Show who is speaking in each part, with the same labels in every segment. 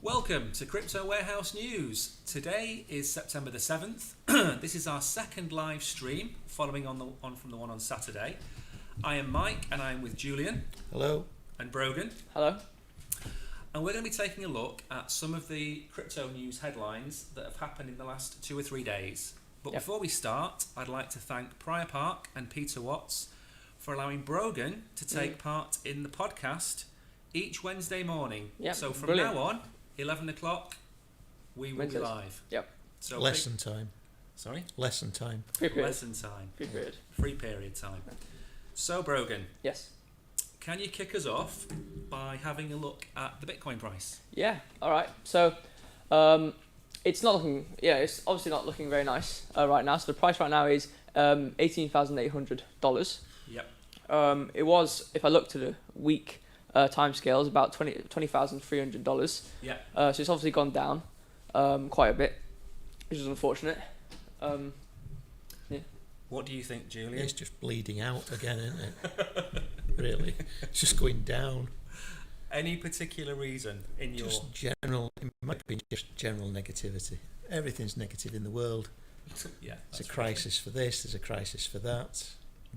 Speaker 1: Welcome to Crypto Warehouse News. Today is September the 7th. This is our second live stream, following on from the one on Saturday. I am Mike and I am with Julian.
Speaker 2: Hello.
Speaker 1: And Brogan.
Speaker 3: Hello.
Speaker 1: And we're going to be taking a look at some of the crypto news headlines that have happened in the last 2 or 3 days. But before we start, I'd like to thank Prior Park and Peter Watts for allowing Brogan to take part in the podcast each Wednesday morning. So from now on, 11 o'clock, we will be live. So
Speaker 2: lesson time.
Speaker 1: Sorry?
Speaker 2: Lesson time.
Speaker 1: Lesson time.
Speaker 3: Free period.
Speaker 1: Free period time. So Brogan.
Speaker 3: Yes.
Speaker 1: Can you kick us off by having a look at the Bitcoin price?
Speaker 3: Yeah. All right. So, it's not looking. Yeah, it's obviously not looking very nice right now. So the price right now is $18,800.
Speaker 1: Yep.
Speaker 3: It was, if I look to the week timescales, about $20,300.
Speaker 1: Yeah.
Speaker 3: So it's obviously gone down quite a bit, which is unfortunate.
Speaker 1: What do you think, Julian?
Speaker 2: It's just bleeding out again, isn't it? Really, it's just going down.
Speaker 1: Any particular reason in your...
Speaker 2: Just general, in my opinion, just general negativity. Everything's negative in the world.
Speaker 1: Yeah,
Speaker 2: there's a crisis for this, there's a crisis for that.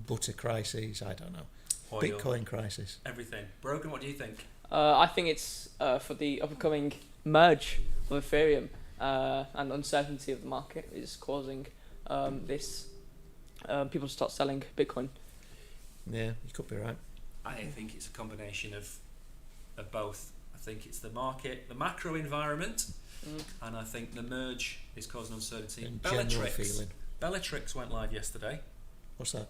Speaker 2: Butter crisis, I don't know.
Speaker 1: Oil.
Speaker 2: Bitcoin crisis.
Speaker 1: Everything. Brogan, what do you think?
Speaker 3: I think it's for the upcoming merge of Ethereum and uncertainty of the market is causing this people to start selling Bitcoin.
Speaker 2: Yeah, you could be right.
Speaker 1: I think it's a combination of both. I think it's the market, the macro environment, and I think the merge is causing uncertainty.
Speaker 2: And general feeling.
Speaker 1: Bellatrix went live yesterday.
Speaker 2: What's that?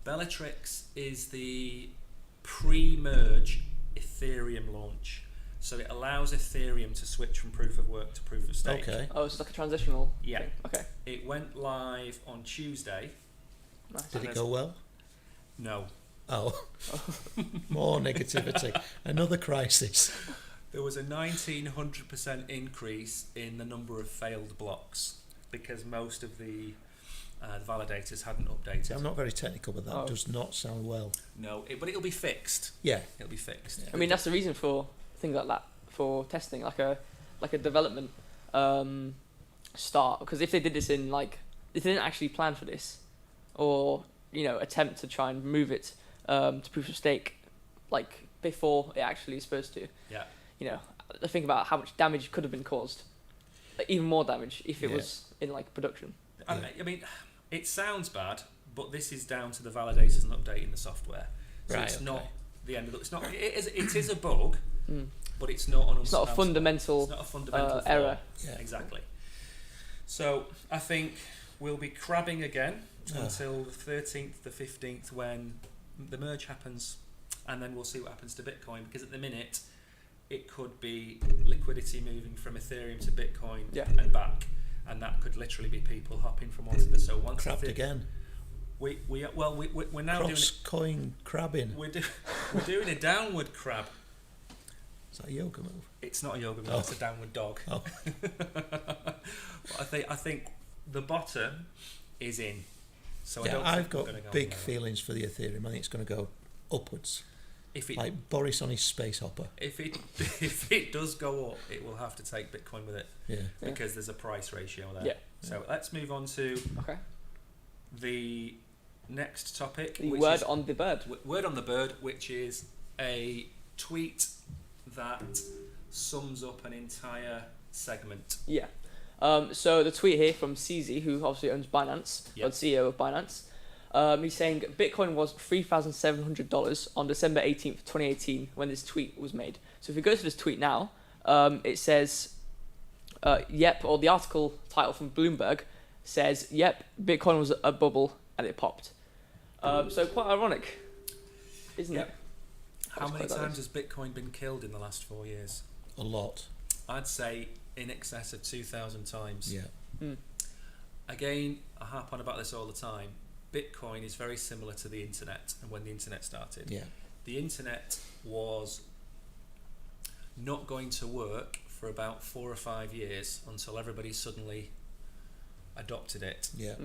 Speaker 1: Bellatrix is the pre-merge Ethereum launch. So it allows Ethereum to switch from proof of work to proof of stake.
Speaker 2: Okay.
Speaker 3: Oh, it's like a transitional thing. Okay.
Speaker 1: It went live on Tuesday.
Speaker 3: Nice.
Speaker 2: Did it go well?
Speaker 1: No.
Speaker 2: Oh. More negativity. Another crisis.
Speaker 1: There was a 1900% increase in the number of failed blocks because most of the validators hadn't updated.
Speaker 2: I'm not very technical, but that does not sound well.
Speaker 1: No, but it'll be fixed.
Speaker 2: Yeah.
Speaker 1: It'll be fixed.
Speaker 3: I mean, that's the reason for things like that, for testing, like a development start. Because if they did this if they didn't actually plan for this, or attempt to try and move it to proof of stake, like before it actually is supposed to.
Speaker 1: Yeah.
Speaker 3: Think about how much damage could have been caused, even more damage if it was in production.
Speaker 1: I mean, it sounds bad, but this is down to the validators and updating the software. So it's not the end of it. It's not. It is a bug, but it's not.
Speaker 3: It's not a fundamental.
Speaker 1: It's not a fundamental
Speaker 3: error.
Speaker 1: Yeah. Exactly. So I think we'll be crabbing again until the 13th, the 15th, when the merge happens, and then we'll see what happens to Bitcoin. Because at the minute, it could be liquidity moving from Ethereum to Bitcoin and back. And that could literally be people hopping from one to the so once
Speaker 2: crabbed again.
Speaker 1: We're now
Speaker 2: cross-coin crabbing.
Speaker 1: We're doing a downward crab.
Speaker 2: Is that a yoga move?
Speaker 1: It's not a yoga move. It's a downward dog.
Speaker 2: Oh.
Speaker 1: But I think the bottom is in. So
Speaker 2: I've got big feelings for the Ethereum. I think it's going to go upwards. Like Boris on his space hopper.
Speaker 1: If it does go up, it will have to take Bitcoin with it.
Speaker 2: Yeah.
Speaker 1: Because there's a price ratio there.
Speaker 3: Yeah.
Speaker 1: So let's move on to the next topic.
Speaker 3: The word on the bird.
Speaker 1: Word on the bird, which is a tweet that sums up an entire segment.
Speaker 3: Yeah. So the tweet here from CZ, who obviously owns Binance, or the CEO of Binance. He's saying Bitcoin was $3,700 on December 18th, 2018, when this tweet was made. So if you go to this tweet now, it says, or the article title from Bloomberg says, Bitcoin was a bubble and it popped. So quite ironic, isn't it?
Speaker 1: How many times has Bitcoin been killed in the last 4 years?
Speaker 2: A lot.
Speaker 1: I'd say in excess of 2,000 times.
Speaker 2: Yeah.
Speaker 1: Again, I harp on about this all the time. Bitcoin is very similar to the internet and when the internet started.
Speaker 2: Yeah.
Speaker 1: The internet was not going to work for about 4 or 5 years until everybody suddenly adopted it.
Speaker 2: Yeah.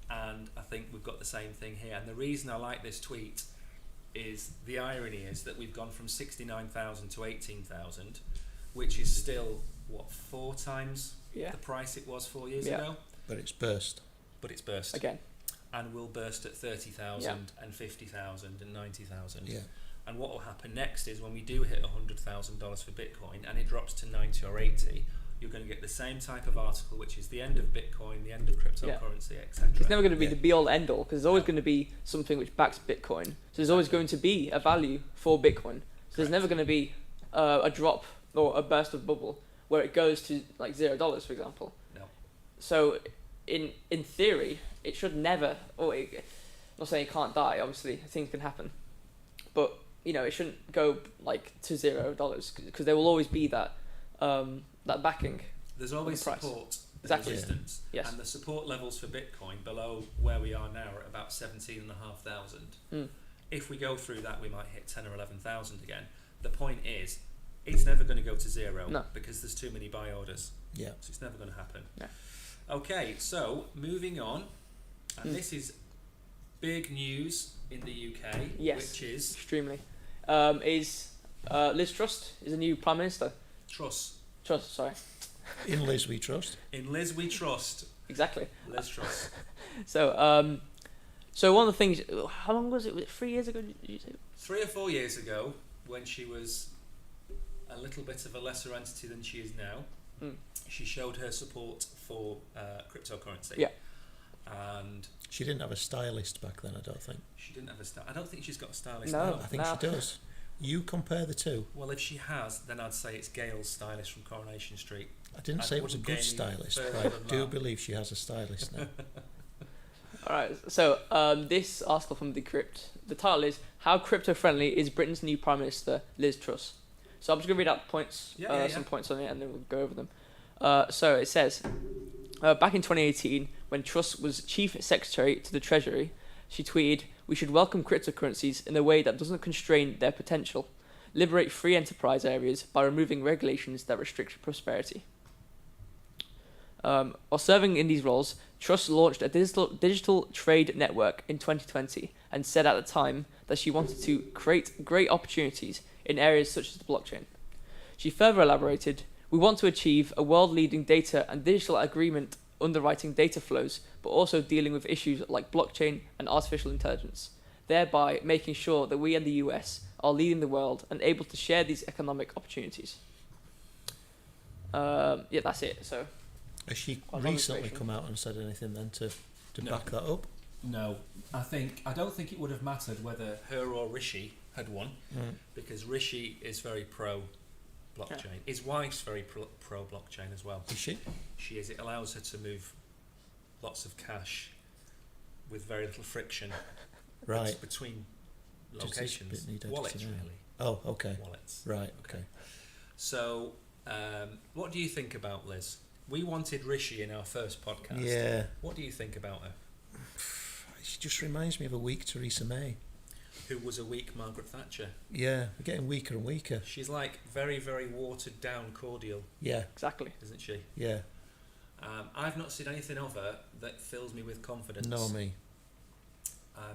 Speaker 1: And I think we've got the same thing here. And the reason I like this tweet is the irony is that we've gone from 69,000 to 18,000, which is still, 4 times
Speaker 3: Yeah.
Speaker 1: the price it was 4 years
Speaker 3: Yeah.
Speaker 1: ago?
Speaker 2: But it's burst.
Speaker 3: Again.
Speaker 1: And will burst at 30,000 and 50,000 and 90,000.
Speaker 2: Yeah.
Speaker 1: And what will happen next is when we do hit $100,000 for Bitcoin and it drops to 90 or 80, you're going to get the same type of article, which is the end of Bitcoin, the end of cryptocurrency, etc.
Speaker 3: It's never going to be the be-all, end-all, because there's always going to be something which backs Bitcoin. So there's always going to be a value for Bitcoin. So there's never going to be a drop or a burst of bubble where it goes to like $0, for example.
Speaker 1: No.
Speaker 3: So in theory, it should never, I'm not saying it can't die, obviously, things can happen. But, it shouldn't go like to $0 because there will always be that backing.
Speaker 1: There's always
Speaker 3: the price.
Speaker 1: support and
Speaker 3: Exactly.
Speaker 1: resistance.
Speaker 3: Yes.
Speaker 1: And the support levels for Bitcoin below where we are now are at about 17,500. If we go through that, we might hit 10 or 11,000 again. The point is, it's never going to go to zero because there's too many buy orders.
Speaker 2: Yeah.
Speaker 1: So it's never going to happen.
Speaker 3: Yeah.
Speaker 1: Okay, so moving on, and this is big news in the UK, which is
Speaker 3: extremely. Is Liz Truss is a new Prime Minister.
Speaker 1: Truss.
Speaker 3: Sorry.
Speaker 2: In Liz we trust.
Speaker 1: In Liz we trust.
Speaker 3: Exactly.
Speaker 1: Liz Truss.
Speaker 3: So one of the things. How long was it? Was it 3 years ago? Did you say?
Speaker 1: 3 or 4 years ago, when she was a little bit of a lesser entity than she is now, she showed her support for cryptocurrency.
Speaker 3: Yeah.
Speaker 1: And
Speaker 2: she didn't have a stylist back then, I don't think.
Speaker 1: She didn't have a stylist. I don't think she's got a stylist
Speaker 3: No.
Speaker 1: now.
Speaker 2: I think she does. You compare the two.
Speaker 1: Well, if she has, then I'd say it's Gail's stylist from Coronation Street.
Speaker 2: I didn't say it was a good stylist, but I do believe she has a stylist now.
Speaker 3: Alright, so this article from Decrypt, the title is How Crypto-Friendly is Britain's New Prime Minister, Liz Truss? So I'm just going to read out points, some points on it, and then we'll go over them. So it says, back in 2018, when Truss was Chief Secretary to the Treasury, she tweeted, "We should welcome cryptocurrencies in a way that doesn't constrain their potential, liberate free enterprise areas by removing regulations that restrict prosperity." While serving in these roles, Truss launched a digital trade network in 2020 and said at the time that she wanted to create great opportunities in areas such as the blockchain. She further elaborated, "We want to achieve a world-leading data and digital agreement underwriting data flows, but also dealing with issues like blockchain and artificial intelligence, thereby making sure that we and the US are leading the world and able to share these economic opportunities." That's it. So,
Speaker 2: has she recently come out and said anything then to back that up?
Speaker 1: No, I don't think it would have mattered whether her or Rishi had won, because Rishi is very pro blockchain. Yeah. His wife's very pro blockchain as well.
Speaker 2: Is she?
Speaker 1: She is. It allows her to move lots of cash with very little friction.
Speaker 2: Right.
Speaker 1: Between locations. Wallets, really.
Speaker 2: Oh, okay.
Speaker 1: Wallets.
Speaker 2: Right, okay.
Speaker 1: So, what do you think about Liz? We wanted Rishi in our first podcast.
Speaker 2: Yeah.
Speaker 1: What do you think about her?
Speaker 2: She just reminds me of a weak Theresa May.
Speaker 1: Who was a weak Margaret Thatcher.
Speaker 2: Yeah, we're getting weaker and weaker.
Speaker 1: She's like very, very watered down cordial.
Speaker 2: Yeah.
Speaker 3: Exactly.
Speaker 1: Isn't she?
Speaker 2: Yeah.
Speaker 1: I've not seen anything of her that fills me with confidence.
Speaker 2: No, me.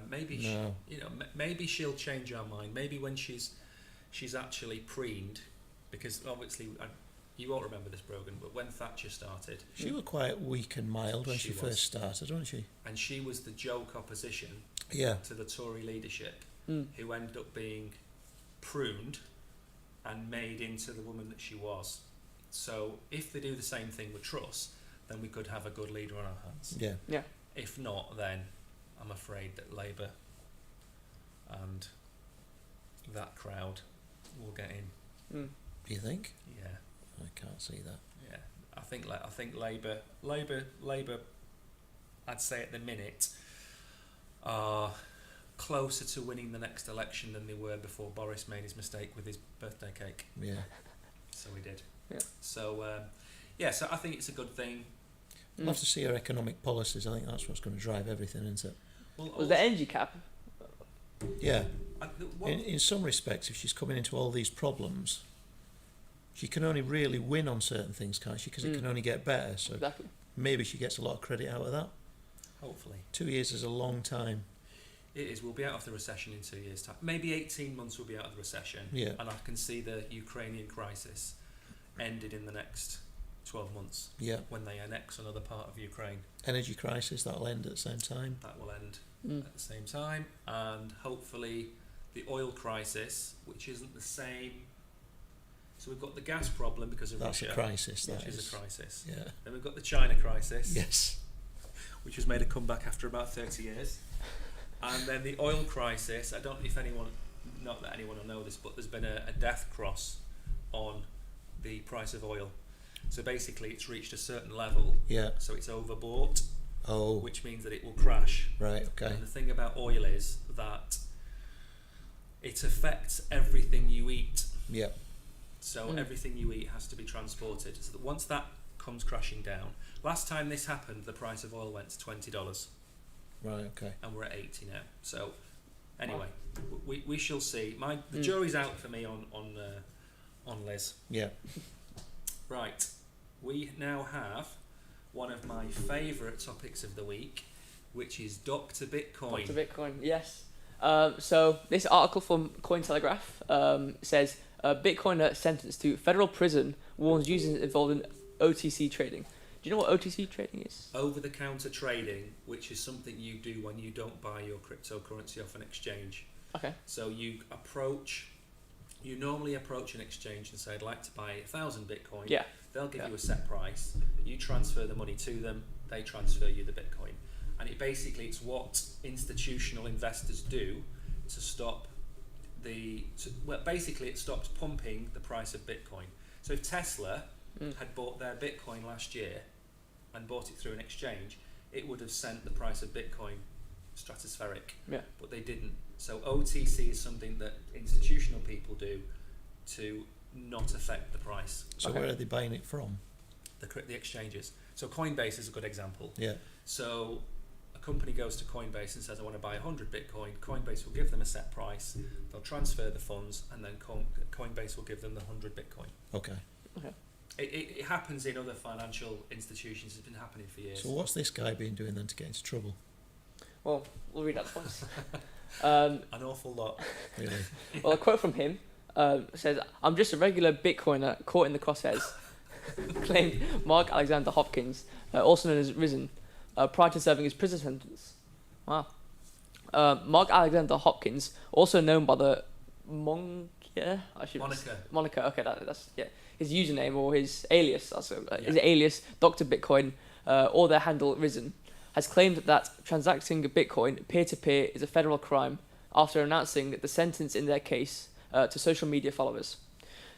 Speaker 1: Maybe she'll change our mind. Maybe when she's actually preened, because obviously you won't remember this, Brogan, but when Thatcher started,
Speaker 2: she was quite weak and mild when she first started, wasn't she?
Speaker 1: And she was the joke opposition.
Speaker 2: Yeah.
Speaker 1: To the Tory leadership, who ended up being pruned and made into the woman that she was. So if they do the same thing with Truss, then we could have a good leader on our hands.
Speaker 2: Yeah.
Speaker 3: Yeah.
Speaker 1: If not, then I'm afraid that Labour and that crowd will get in.
Speaker 2: Do you think?
Speaker 1: Yeah.
Speaker 2: I can't see that.
Speaker 1: Yeah. I think Labour, I'd say at the minute, are closer to winning the next election than they were before Boris made his mistake with his birthday cake.
Speaker 2: Yeah.
Speaker 1: So he did.
Speaker 3: Yeah.
Speaker 1: So, so I think it's a good thing.
Speaker 2: We'll have to see her economic policies. I think that's what's going to drive everything, isn't it?
Speaker 3: Well, was the energy cap?
Speaker 2: Yeah. In some respects, if she's coming into all these problems, she can only really win on certain things, can't she? Because it can only get better. So
Speaker 3: exactly.
Speaker 2: Maybe she gets a lot of credit out of that.
Speaker 1: Hopefully.
Speaker 2: 2 years is a long time.
Speaker 1: It is. We'll be out of the recession in 2 years' time. Maybe 18 months we'll be out of the recession.
Speaker 2: Yeah.
Speaker 1: And I can see the Ukrainian crisis ended in the next 12 months.
Speaker 2: Yeah.
Speaker 1: When they annex another part of Ukraine.
Speaker 2: Energy crisis, that'll end at the same time.
Speaker 1: That will end at the same time, and hopefully the oil crisis, which isn't the same. So we've got the gas problem because of Russia.
Speaker 2: That's a crisis.
Speaker 1: Which is a crisis.
Speaker 2: Yeah.
Speaker 1: Then we've got the China crisis.
Speaker 2: Yes.
Speaker 1: Which has made a comeback after about 30 years. And then the oil crisis. I don't know if anyone, not that anyone will know this, but there's been a death cross on the price of oil. So basically it's reached a certain level.
Speaker 2: Yeah.
Speaker 1: So it's overbought.
Speaker 2: Oh.
Speaker 1: Which means that it will crash.
Speaker 2: Right, okay.
Speaker 1: And the thing about oil is that it affects everything you eat.
Speaker 2: Yeah.
Speaker 1: So everything you eat has to be transported. So that once that comes crashing down, last time this happened, the price of oil went to $20.
Speaker 2: Right, okay.
Speaker 1: And we're at 80 now. So anyway, we shall see. The jury's out for me on Liz.
Speaker 2: Yeah.
Speaker 1: Right. We now have one of my favourite topics of the week, which is Dr. Bitcoin.
Speaker 3: Dr. Bitcoin, yes. So this article from Cointelegraph says Bitcoiner sentenced to federal prison warns users involved in OTC trading. Do you know what OTC trading is?
Speaker 1: Over-the-counter trading, which is something you do when you don't buy your cryptocurrency off an exchange.
Speaker 3: Okay.
Speaker 1: So you normally approach an exchange and say, I'd like to buy 1,000 Bitcoin.
Speaker 3: Yeah.
Speaker 1: They'll give you a set price. You transfer the money to them. They transfer you the Bitcoin. And it's what institutional investors do to stop it stops pumping the price of Bitcoin. So if Tesla had bought their Bitcoin last year and bought it through an exchange, it would have sent the price of Bitcoin stratospheric. Yeah. But they didn't. So OTC is something that institutional people do to not affect the price.
Speaker 2: So where are they buying it from?
Speaker 1: The exchanges. So Coinbase is a good example.
Speaker 2: Yeah.
Speaker 1: So a company goes to Coinbase and says, I want to buy 100 Bitcoin. Coinbase will give them a set price. They'll transfer the funds, and then Coinbase will give them the 100 Bitcoin.
Speaker 2: Okay.
Speaker 1: It happens in other financial institutions. It's been happening for years.
Speaker 2: So what's this guy been doing then to get into trouble?
Speaker 3: Well, we'll read that twice.
Speaker 1: An awful lot.
Speaker 2: Really?
Speaker 3: Well, a quote from him says, I'm just a regular Bitcoiner caught in the crosshairs, claimed Mark Alexander Hopkins, also known as Risen, prior to serving his prison sentence. Wow. Mark Alexander Hopkins, also known by the moniker, okay, that's his username or his alias, his alias, Dr. Bitcoin, or their handle Risen, has claimed that transacting Bitcoin peer-to-peer is a federal crime after announcing the sentence in their case to social media followers.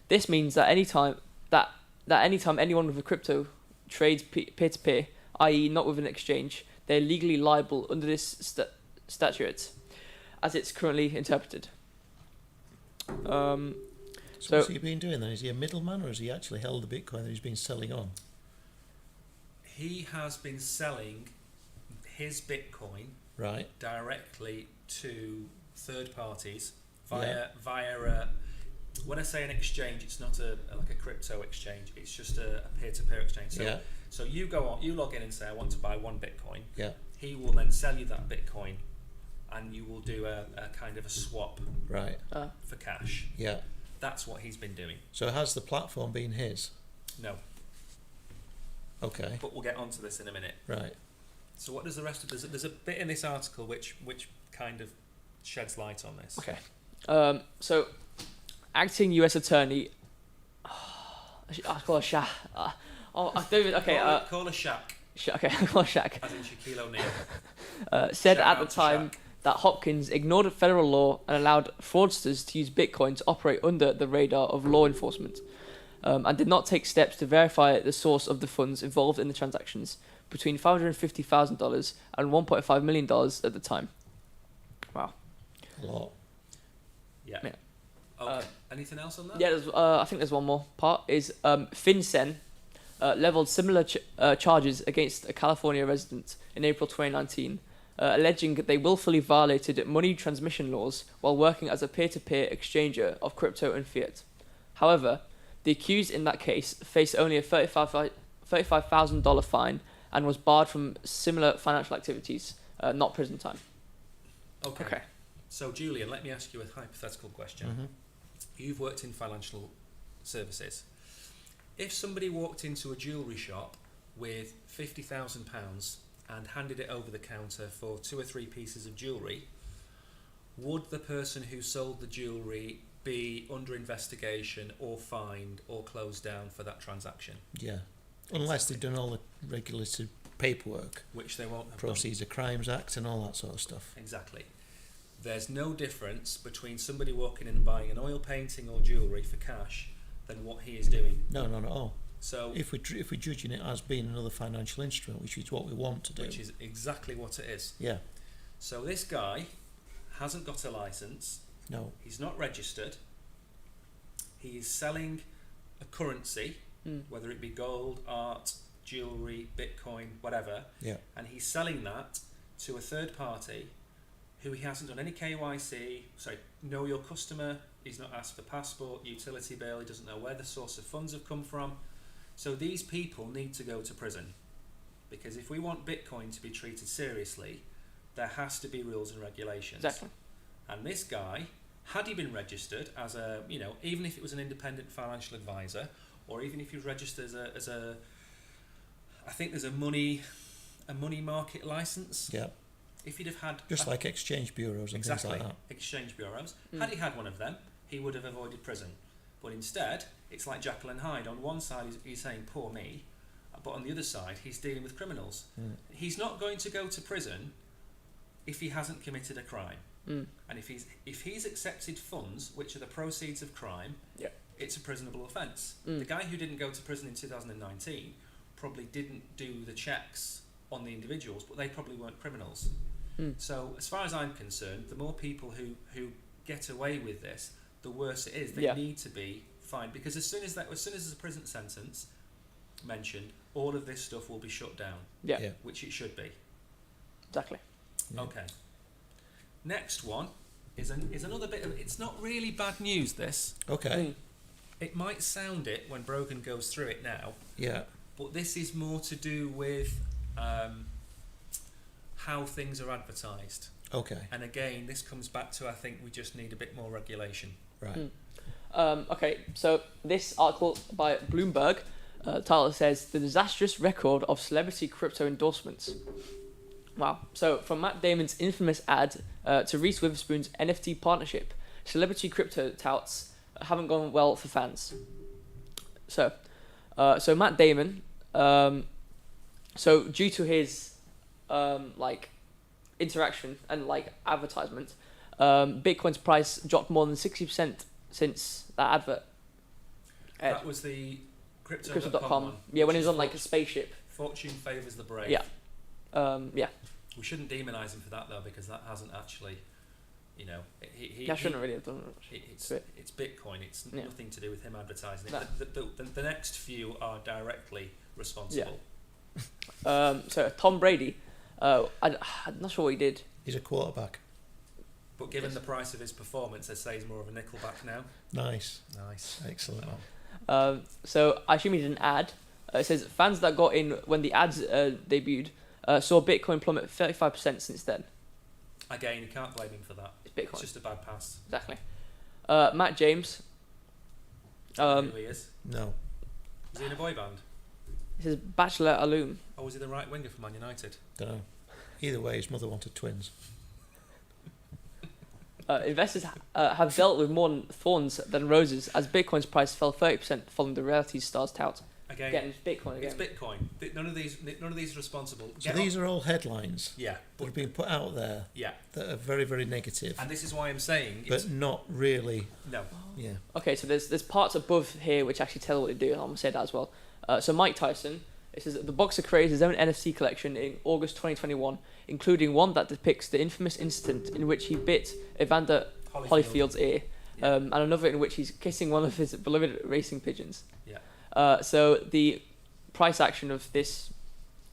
Speaker 3: This means that anytime anyone with a crypto trades peer-to-peer, i.e. not with an exchange, they're legally liable under this statute, as it's currently interpreted.
Speaker 2: So what's he been doing then? Is he a middleman, or has he actually held the Bitcoin that he's been selling on?
Speaker 1: He has been selling his Bitcoin directly to third parties via when I say an exchange, it's not like a crypto exchange, it's just a peer-to-peer exchange. So you go on, you log in and say, I want to buy 1 Bitcoin.
Speaker 2: Yeah.
Speaker 1: He will then sell you that Bitcoin, and you will do a kind of a swap for cash.
Speaker 2: Yeah.
Speaker 1: That's what he's been doing.
Speaker 2: So has the platform been his?
Speaker 1: No.
Speaker 2: Okay.
Speaker 1: But we'll get onto this in a minute.
Speaker 2: Right.
Speaker 1: So what does the rest of there's a bit in this article which kind of sheds light on this.
Speaker 3: Okay. So acting US attorney I call her Shaq. I don't even, okay.
Speaker 1: Call her Shaq.
Speaker 3: Okay, call her Shaq.
Speaker 1: As in Shaquille O'Neal.
Speaker 3: Said at the time that Hopkins ignored federal law and allowed fraudsters to use Bitcoin to operate under the radar of law enforcement, and did not take steps to verify the source of the funds involved in the transactions, between $550,000 and $1.5 million at the time. Wow.
Speaker 2: A lot.
Speaker 1: Yeah. Okay. Anything else on that?
Speaker 3: Yeah, I think there's one more part. Is FinCEN leveled similar charges against a California resident in April 2019, alleging they willfully violated money transmission laws while working as a peer-to-peer exchanger of crypto and fiat. However, the accused in that case faced only a $35,000 fine and was barred from similar financial activities, not prison time.
Speaker 1: Okay. So, Julian, let me ask you a hypothetical question.
Speaker 2: Mm-hmm.
Speaker 1: You've worked in financial services. if somebody walked into a jewellery shop with £50,000 and handed it over the counter for 2 or 3 pieces of jewellery, would the person who sold the jewellery be under investigation or fined or closed down for that transaction?
Speaker 2: Yeah. Unless they've done all the regulated paperwork.
Speaker 1: Which they won't have
Speaker 2: Proceeds of Crimes Act and all that sort of stuff.
Speaker 1: Exactly. There's no difference between somebody walking in and buying an oil painting or jewellery for cash than what he is doing.
Speaker 2: No, not at all.
Speaker 1: So
Speaker 2: if we're judging it as being another financial instrument, which is what we want to do.
Speaker 1: Which is exactly what it is.
Speaker 2: Yeah.
Speaker 1: So this guy hasn't got a licence.
Speaker 2: No.
Speaker 1: He's not registered. He is selling a currency, whether it be gold, art, jewellery, Bitcoin, whatever.
Speaker 2: Yeah.
Speaker 1: And he's selling that to a third party who he hasn't done any KYC, know your customer, he's not asked for passport, utility bill, he doesn't know where the source of funds have come from. So these people need to go to prison. Because if we want Bitcoin to be treated seriously, there has to be rules and regulations.
Speaker 3: Exactly.
Speaker 1: And this guy, had he been registered as a, even if it was an independent financial advisor, or even if he was registered as a I think there's a money market license.
Speaker 2: Yeah.
Speaker 1: If he'd have had
Speaker 2: just like exchange bureaus and things like that.
Speaker 1: Exchange bureaus. Had he had one of them, he would have avoided prison. But instead, it's like Jekyll and Hyde. On one side, he's saying poor me, but on the other side, he's dealing with criminals. He's not going to go to prison if he hasn't committed a crime. And if he's accepted funds, which are the proceeds of crime, it's a prisonable offence. The guy who didn't go to prison in 2019 probably didn't do the checks on the individuals, but they probably weren't criminals. So as far as I'm concerned, the more people who get away with this, the worse it is. They need to be fined, because as soon as there's a prison sentence mentioned, all of this stuff will be shut down. Which it should be.
Speaker 3: Exactly.
Speaker 1: Okay. Next one is another bit of, it's not really bad news, this.
Speaker 2: Okay.
Speaker 1: It might sound it when Brogan goes through it now.
Speaker 2: Yeah.
Speaker 1: But this is more to do with how things are advertised.
Speaker 2: Okay.
Speaker 1: And again, this comes back to, I think we just need a bit more regulation.
Speaker 2: Right.
Speaker 3: Okay, so this article by Bloomberg, title says, "The Disastrous Record of Celebrity Crypto Endorsements." Wow. So from Matt Damon's infamous ad to Reese Witherspoon's NFT partnership, celebrity crypto touts haven't gone well for fans. So Matt Damon, so due to his interaction and advertisement, Bitcoin's price dropped more than 60% since that advert.
Speaker 1: That was the
Speaker 3: Crypto.com
Speaker 1: one.
Speaker 3: Yeah, when he was on a spaceship.
Speaker 1: Fortune favours the brave.
Speaker 3: Yeah. Yeah.
Speaker 1: We shouldn't demonise him for that though, because that hasn't actually,
Speaker 3: I shouldn't really have done it.
Speaker 1: It's Bitcoin. It's nothing to do with him advertising it.
Speaker 3: No.
Speaker 1: The next few are directly responsible.
Speaker 3: Yeah. So Tom Brady, I'm not sure what he did.
Speaker 2: He's a quarterback.
Speaker 1: But given the price of his performance, I'd say he's more of a Nickelback now.
Speaker 2: Nice. Excellent.
Speaker 3: So I assume he did an ad. It says fans that got in when the ads debuted saw Bitcoin plummet 35% since then.
Speaker 1: Again, you can't blame him for that.
Speaker 3: It's Bitcoin.
Speaker 1: It's just a bad pass.
Speaker 3: Exactly. Matt James.
Speaker 1: Who he is?
Speaker 2: No.
Speaker 1: Is he in a boy band?
Speaker 3: It says Bachelor Alum.
Speaker 1: Or was he the right winger for Man United?
Speaker 2: Don't know. Either way, his mother wanted twins.
Speaker 3: Investors have dealt with more thorns than roses as Bitcoin's price fell 30% following the reality star's tout. Again, it's Bitcoin again.
Speaker 1: It's Bitcoin. None of these are responsible.
Speaker 2: So these are all headlines.
Speaker 1: Yeah.
Speaker 2: That have been put out there.
Speaker 1: Yeah.
Speaker 2: That are very, very negative.
Speaker 1: And this is why I'm saying.
Speaker 2: But not really.
Speaker 1: No.
Speaker 2: Yeah.
Speaker 3: Okay, so there's parts above here which actually tell what they do. I'm gonna say that as well. So Mike Tyson. It says that the boxer created his own NFT collection in August 2021, including one that depicts the infamous incident in which he bit Evander Holyfield's ear, and another in which he's kissing one of his beloved racing pigeons.
Speaker 1: Yeah.
Speaker 3: So the price action of this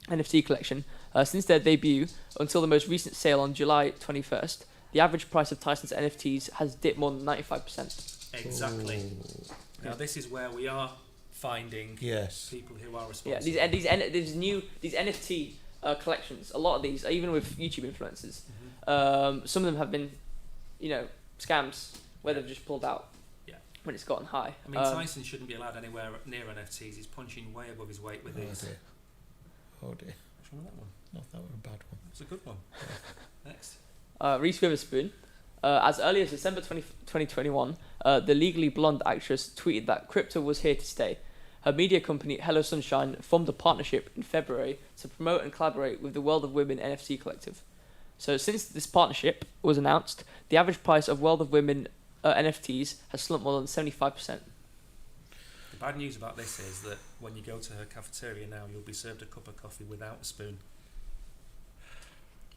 Speaker 3: NFT collection, since their debut until the most recent sale on July 21st, the average price of Tyson's NFTs has dipped more than 95%.
Speaker 1: Exactly.
Speaker 2: Ooh.
Speaker 1: Now this is where we are finding people who are responsible.
Speaker 3: Yeah, these NFT collections, a lot of these, even with YouTube influencers, some of them have been, scams where they've just pulled out.
Speaker 1: Yeah.
Speaker 3: when it's gotten high.
Speaker 1: I mean, Tyson shouldn't be allowed anywhere near NFTs. He's punching way above his weight with these.
Speaker 2: Oh dear.
Speaker 1: Which one was that one?
Speaker 2: No, that was a bad one.
Speaker 1: It's a good one. Next.
Speaker 3: Reese Witherspoon. As early as December 2021, the Legally Blonde actress tweeted that crypto was here to stay. Her media company, Hello Sunshine, formed a partnership in February to promote and collaborate with the World of Women NFT collective. So since this partnership was announced, the average price of World of Women NFTs has slumped more than 75%.
Speaker 1: The bad news about this is that when you go to her cafeteria now, you'll be served a cup of coffee without a spoon.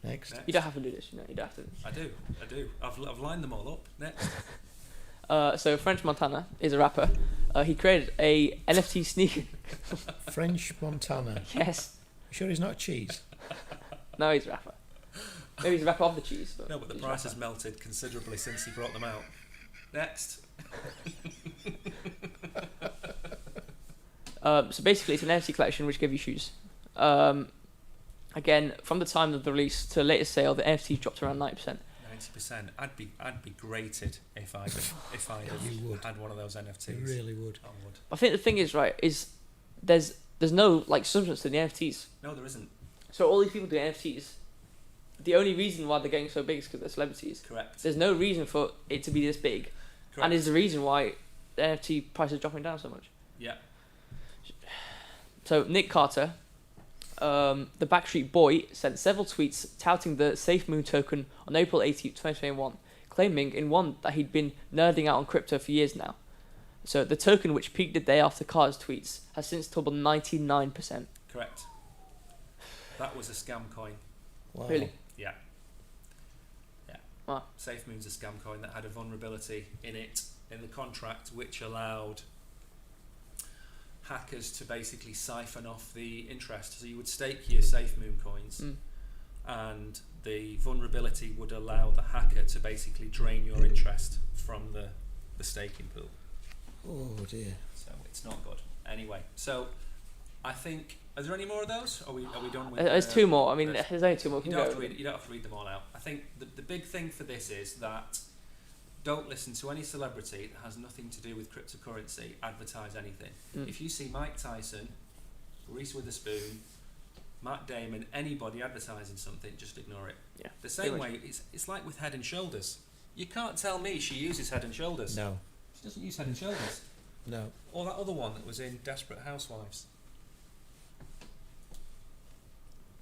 Speaker 2: Next.
Speaker 3: You don't have to do this, you know. You don't have to.
Speaker 1: I do. I've lined them all up. Next.
Speaker 3: So French Montana is a rapper. He created a NFT sneaker.
Speaker 2: French Montana.
Speaker 3: Yes.
Speaker 2: You sure he's not a cheese?
Speaker 3: No, he's a rapper. Maybe he's a rapper of the cheese.
Speaker 1: No, but the price has melted considerably since he brought them out. Next.
Speaker 3: So basically, it's an NFT collection which gives you shoes. Again, from the time of the release to the latest sale, the NFT dropped around 90%.
Speaker 1: 90%. I'd be grated if I had one of those NFTs.
Speaker 2: You really would.
Speaker 1: I would.
Speaker 3: I think the thing is, right, is there's no like substance to the NFTs.
Speaker 1: No, there isn't.
Speaker 3: So all these people do NFTs. The only reason why they're getting so big is because they're celebrities.
Speaker 1: Correct.
Speaker 3: There's no reason for it to be this big.
Speaker 1: Correct.
Speaker 3: And is the reason why the NFT price is dropping down so much.
Speaker 1: Yeah.
Speaker 3: So Nick Carter, the Backstreet Boy, sent several tweets touting the Safe Moon token on April 18th, 2021, claiming in one that he'd been nerding out on crypto for years now. So the token, which peaked the day after Carter's tweets, has since tumbled 99%.
Speaker 1: Correct. That was a scam coin.
Speaker 2: Wow.
Speaker 3: Really?
Speaker 1: Yeah.
Speaker 3: Wow.
Speaker 1: Safe Moon's a scam coin that had a vulnerability in it, in the contract, which allowed hackers to basically siphon off the interest. So you would stake your Safe Moon coins, and the vulnerability would allow the hacker to basically drain your interest from the staking pool.
Speaker 2: Oh dear.
Speaker 1: So it's not good. Anyway, so I think, are there any more of those? Are we done with?
Speaker 3: There's two more. I mean, there's only two more.
Speaker 1: You don't have to read them all out. I think the big thing for this is that don't listen to any celebrity that has nothing to do with cryptocurrency advertise anything. If you see Mike Tyson, Reese Witherspoon, Matt Damon, anybody advertising something, just ignore it.
Speaker 3: Yeah.
Speaker 1: The same way, it's like with Head and Shoulders. You can't tell me she uses Head and Shoulders.
Speaker 2: No.
Speaker 1: She doesn't use Head and Shoulders.
Speaker 2: No.
Speaker 1: Or that other one that was in Desperate Housewives.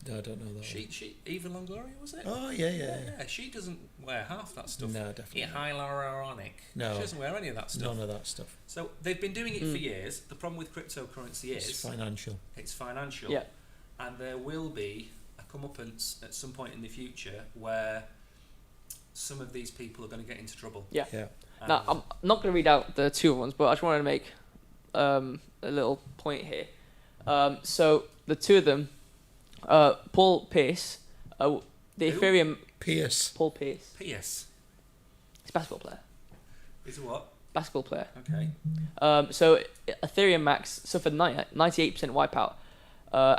Speaker 2: No, I don't know that.
Speaker 1: She Eva Longoria, was it?
Speaker 2: Oh yeah.
Speaker 1: She doesn't wear half that stuff.
Speaker 2: No, definitely.
Speaker 1: Hyaluronic.
Speaker 2: No.
Speaker 1: She doesn't wear any of that stuff.
Speaker 2: None of that stuff.
Speaker 1: So they've been doing it for years. The problem with cryptocurrency is
Speaker 2: It's financial.
Speaker 1: It's financial.
Speaker 3: Yeah.
Speaker 1: And there will be a comeuppance at some point in the future where some of these people are going to get into trouble.
Speaker 3: Yeah.
Speaker 2: Yeah.
Speaker 3: Now, I'm not going to read out the two ones, but I just wanted to make a little point here. So the two of them, Paul Pierce, the
Speaker 1: Who?
Speaker 3: Ethereum...
Speaker 2: Pierce.
Speaker 3: Paul Pierce.
Speaker 1: Pierce.
Speaker 3: He's a basketball player.
Speaker 1: Is a what?
Speaker 3: Basketball player.
Speaker 1: Okay.
Speaker 3: So Ethereum Max suffered 98% wipeout.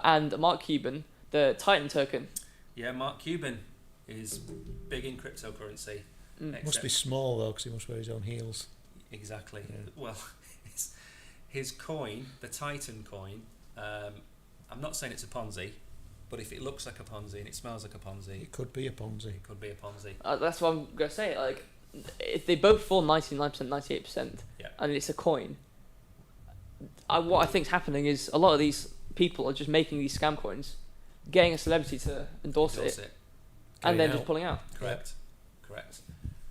Speaker 3: And Mark Cuban, the Titan token.
Speaker 1: Yeah, Mark Cuban is big in cryptocurrency.
Speaker 2: Must be small though, because he must wear his own heels.
Speaker 1: Exactly.
Speaker 2: Yeah.
Speaker 1: Well, his coin, the Titan coin, I'm not saying it's a Ponzi, but if it looks like a Ponzi and it smells like a Ponzi,
Speaker 2: It could be a Ponzi.
Speaker 1: it could be a Ponzi.
Speaker 3: That's what I'm going to say. Like, if they both fall 99%, 98%,
Speaker 1: Yeah.
Speaker 3: and it's a coin, what I think's happening is a lot of these people are just making these scam coins, getting a celebrity to endorse it, and then just pulling out.
Speaker 1: Correct.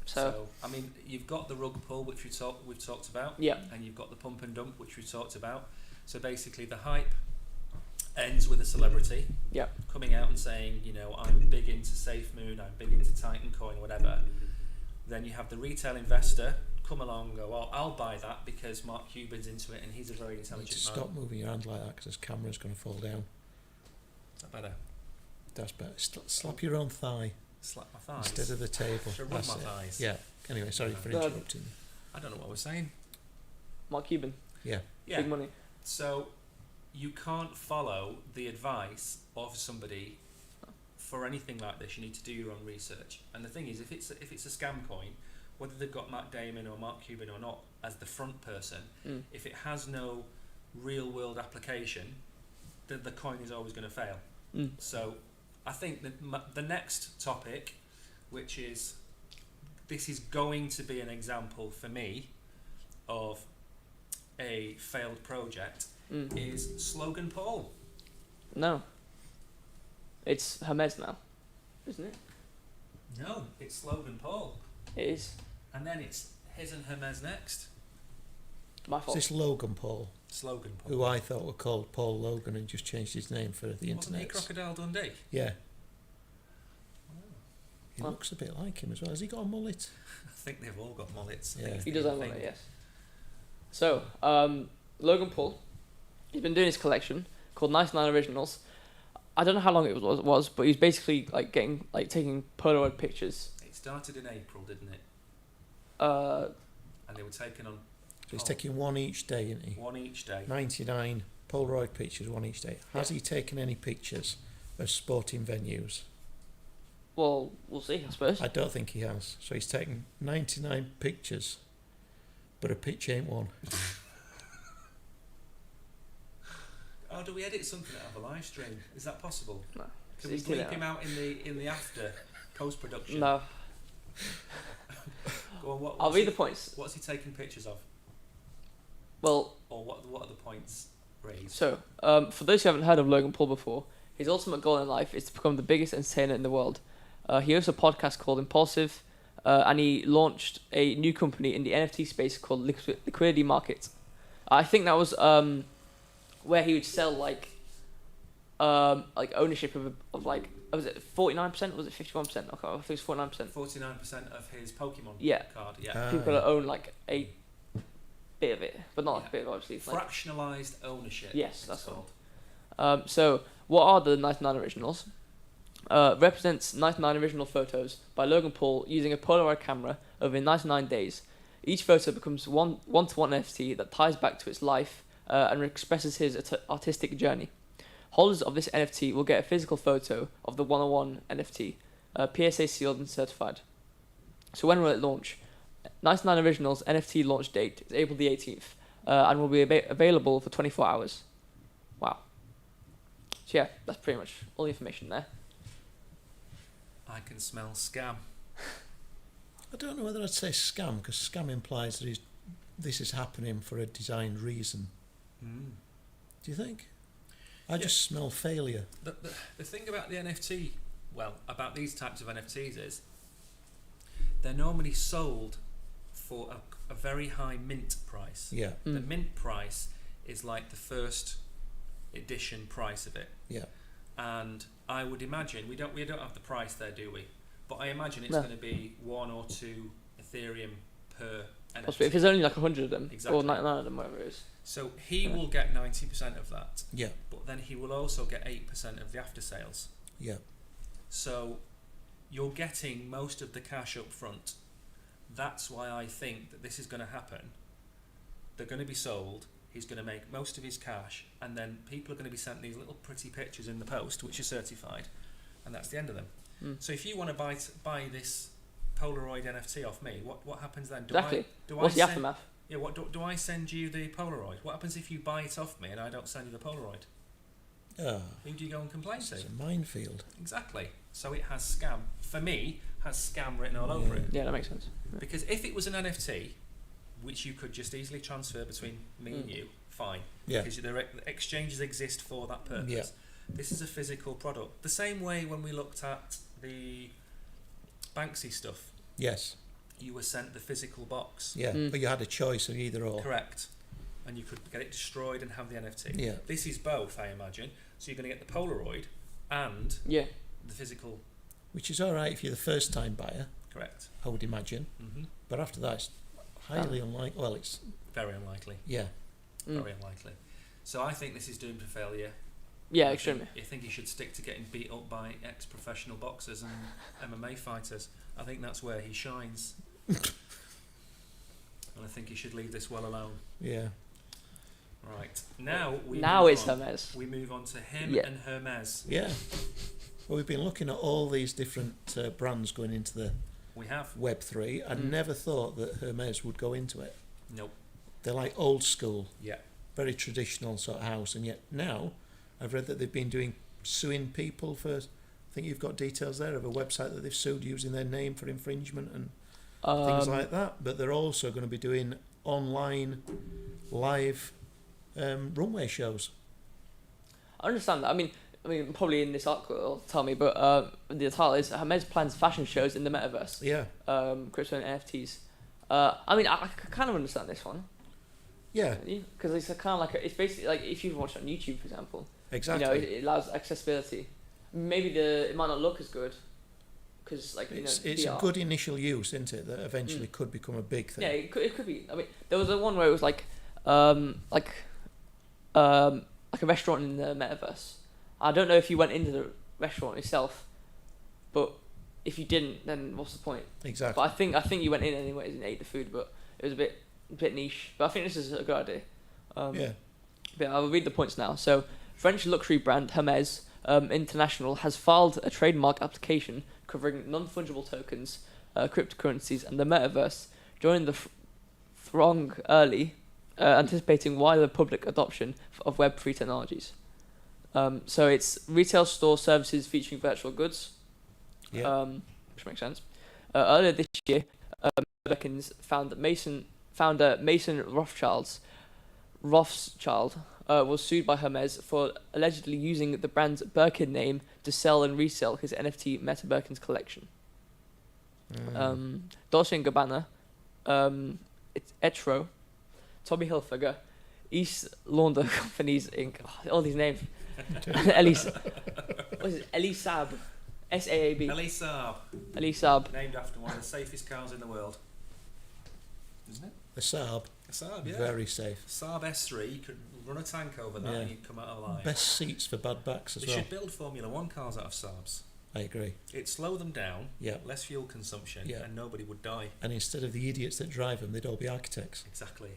Speaker 3: So
Speaker 1: I mean, you've got the rug pull, which we've talked about,
Speaker 3: yeah,
Speaker 1: and you've got the pump and dump, which we've talked about. So basically, the hype ends with a celebrity
Speaker 3: yeah,
Speaker 1: coming out and saying, you know, I'm big into Safe Moon, I'm big into Titan Coin, whatever. Then you have the retail investor come along and go, well, I'll buy that because Mark Cuban's into it and he's a very
Speaker 2: You need
Speaker 1: intelligent
Speaker 2: to
Speaker 1: man.
Speaker 2: stop moving your hand like that, because this camera's going to fall down.
Speaker 1: Is that better?
Speaker 2: That's better. Slap your own thigh
Speaker 1: Slap my thighs.
Speaker 2: instead of the table.
Speaker 1: Should I rub
Speaker 2: That's
Speaker 1: my
Speaker 2: it.
Speaker 1: thighs?
Speaker 2: Yeah. Anyway, sorry for
Speaker 3: No.
Speaker 2: interrupting.
Speaker 1: I don't know what I was saying.
Speaker 3: Mark Cuban,
Speaker 2: Yeah.
Speaker 3: big money.
Speaker 1: So you can't follow the advice of somebody for anything like this. You need to do your own research. And the thing is, if it's a scam coin, whether they've got Matt Damon or Mark Cuban or not as the front person, if it has no real world application, then the coin is always going to fail. So I think that the next topic, which is, this is going to be an example for me of a failed project, is Logan Paul.
Speaker 3: No. It's Hermes now, isn't it?
Speaker 1: No, it's Logan Paul.
Speaker 3: It is.
Speaker 1: And then it's his and Hermes next.
Speaker 3: My fault.
Speaker 2: Is this Logan Paul?
Speaker 1: It's Logan Paul.
Speaker 2: Who I thought were called Paul Logan and just changed his name for the
Speaker 1: Wasn't
Speaker 2: internet.
Speaker 1: he Crocodile Dundee?
Speaker 2: Yeah. He
Speaker 3: Oh.
Speaker 2: looks a bit like him as well. Has he got a mullet?
Speaker 1: I think they've all got mullets. I
Speaker 2: Yeah.
Speaker 1: think it's
Speaker 3: He
Speaker 1: the
Speaker 3: does have
Speaker 1: thing.
Speaker 3: one, yes. So, Logan Paul, he's been doing his collection called 99 Originals. I don't know how long it was, but he's basically taking Polaroid pictures.
Speaker 1: It started in April, didn't it? And they were taken on.
Speaker 2: So he's taking one each day, isn't he?
Speaker 1: One each day.
Speaker 2: 99 Polaroid pictures, one each day. Has he taken any pictures of sporting venues?
Speaker 3: Well, we'll see, I suppose.
Speaker 2: I don't think he has. So he's taken 99 pictures, but a pitch ain't one.
Speaker 1: Oh, do we edit something out of a live stream? Is that possible?
Speaker 3: No.
Speaker 1: Can we
Speaker 3: He's doing
Speaker 1: bleep
Speaker 3: it
Speaker 1: him out in the after post production?
Speaker 3: No.
Speaker 1: Go on,
Speaker 3: I'll read the points.
Speaker 1: What's he taking pictures of?
Speaker 3: Well,
Speaker 1: Or what are the points raised?
Speaker 3: so, for those who haven't heard of Logan Paul before, his ultimate goal in life is to become the biggest entertainer in the world. He hosts a podcast called Impulsive, and he launched a new company in the NFT space called Liquidity Market. I think that was where he would sell ownership of was it 49%? Was it 51%? Okay, I think it's 49%.
Speaker 1: 49% of his Pokemon
Speaker 3: Yeah.
Speaker 1: card. Yeah.
Speaker 3: People that own a bit of it, but not a bit of obviously.
Speaker 1: Fractionalized ownership.
Speaker 3: Yes, that's
Speaker 1: called.
Speaker 3: So, what are the 99 Originals? Represents 99 original photos by Logan Paul using a Polaroid camera over 99 days. Each photo becomes one-to-one NFT that ties back to its life and expresses his artistic journey. Holders of this NFT will get a physical photo of the 101 NFT, PSA sealed and certified. So when will it launch? 99 Originals NFT launch date is April the 18th and will be available for 24 hours. Wow. So yeah, that's pretty much all the information there.
Speaker 1: I can smell scam.
Speaker 2: I don't know whether I'd say scam, because scam implies that this is happening for a designed reason. Do you think? I just smell failure.
Speaker 1: The thing about the NFT, about these types of NFTs is they're normally sold for a very high mint price.
Speaker 2: Yeah.
Speaker 1: The mint price is like the first edition price of it.
Speaker 2: Yeah.
Speaker 1: And I would imagine we don't have the price there, do we? But I imagine it's
Speaker 3: No.
Speaker 1: going to be 1 or 2 Ethereum per NFT.
Speaker 3: Possibly, if there's only 100 of them,
Speaker 1: Exactly.
Speaker 3: or 99 of them, whatever it is.
Speaker 1: So he will get 90% of that.
Speaker 2: Yeah.
Speaker 1: But then he will also get 8% of the after sales.
Speaker 2: Yeah.
Speaker 1: So you're getting most of the cash up front. That's why I think that this is going to happen. They're going to be sold. He's going to make most of his cash, and then people are going to be sent these little pretty pictures in the post, which are certified, and that's the end of them. So if you want to buy this Polaroid NFT off me, what happens then?
Speaker 3: Exactly. What's the aftermath?
Speaker 1: Yeah. What do I send you the Polaroid? What happens if you buy it off me and I don't send you the Polaroid? Who do you go and complain to?
Speaker 2: It's a minefield.
Speaker 1: Exactly. So it has scam. For me, has scam written all over it.
Speaker 3: Yeah, that makes sense.
Speaker 1: Because if it was an NFT, which you could just easily transfer between me and you, fine.
Speaker 2: Yeah.
Speaker 1: Because the exchanges exist for that purpose.
Speaker 2: Yeah.
Speaker 1: This is a physical product. The same way when we looked at the Banksy stuff,
Speaker 2: Yes.
Speaker 1: you were sent the physical box.
Speaker 2: Yeah. But you had a choice of either or.
Speaker 1: Correct. And you could get it destroyed and have the NFT.
Speaker 2: Yeah.
Speaker 1: This is both, I imagine. So you're going to get the Polaroid and
Speaker 3: Yeah.
Speaker 1: the physical.
Speaker 2: Which is all right if you're the first time buyer,
Speaker 1: Correct.
Speaker 2: I would imagine.
Speaker 1: Mm-hmm.
Speaker 2: But after that, it's highly unlikely. Well, it's...
Speaker 1: Very unlikely.
Speaker 2: Yeah.
Speaker 1: Very unlikely. So I think this is doomed to failure.
Speaker 3: Yeah, extremely.
Speaker 1: I think he should stick to getting beat up by ex-professional boxers and MMA fighters. I think that's where he shines. And I think he should leave this well alone.
Speaker 2: Yeah.
Speaker 1: Right. Now
Speaker 3: It's Hermes.
Speaker 1: We move on to him
Speaker 3: Yeah.
Speaker 1: and Hermes.
Speaker 2: Yeah. Well, we've been looking at all these different brands going into the
Speaker 1: We have.
Speaker 2: Web3. I never thought that Hermes would go into it.
Speaker 1: Nope.
Speaker 2: They're like old school,
Speaker 1: Yeah.
Speaker 2: very traditional sort of house, and yet now I've read that they've been suing people for. I think you've got details there of a website that they've sued using their name for infringement and things like that. But they're also going to be doing online, live runway shows.
Speaker 3: I understand that. I mean, probably in this article it'll tell me, but the title is Hermes plans fashion shows in the metaverse.
Speaker 2: Yeah.
Speaker 3: Crypto and NFTs. I kind of understand this one.
Speaker 2: Yeah.
Speaker 3: Because it's kind of like it's basically like if you've watched it on YouTube, for example.
Speaker 2: Exactly.
Speaker 3: It allows accessibility. Maybe it might not look as good. Because
Speaker 2: it's a good initial use, isn't it? That eventually could become a big thing.
Speaker 3: Yeah, it could be. I mean, there was one where it was like a restaurant in the metaverse. I don't know if you went into the restaurant yourself, but if you didn't, then what's the point?
Speaker 2: Exactly.
Speaker 3: But I think you went in anyways and ate the food, but it was a bit niche. But I think this is a good idea.
Speaker 2: Yeah.
Speaker 3: But I'll read the points now. So, French luxury brand Hermes International has filed a trademark application covering non-fungible tokens, cryptocurrencies, and the metaverse, joining the throng early, anticipating wider public adoption of Web3 technologies. So it's retail store services featuring virtual goods, which makes sense. Earlier this year, Birkins founder Mason Rothschild was sued by Hermes for allegedly using the brand's Birkin name to sell and resell his NFT Meta Birkins collection. Dolce & Gabbana, it's Etro, Tommy Hilfiger, East Launder Companies Inc. Oh, all these names. Elisab. SAAB.
Speaker 1: Elisab. Named after one of the safest cars in the world. Isn't it?
Speaker 2: The Saab.
Speaker 1: A Saab, yeah.
Speaker 2: Very safe.
Speaker 1: Saab S3, you could run a tank over that and you'd come out alive.
Speaker 2: Best seats for bad backs as
Speaker 1: they
Speaker 2: well.
Speaker 1: They should build Formula 1 cars out of Saabs.
Speaker 2: I agree.
Speaker 1: It'd slow them down, less fuel consumption, and nobody would die.
Speaker 2: And instead of the idiots that drive them, they'd all be architects.
Speaker 1: Exactly.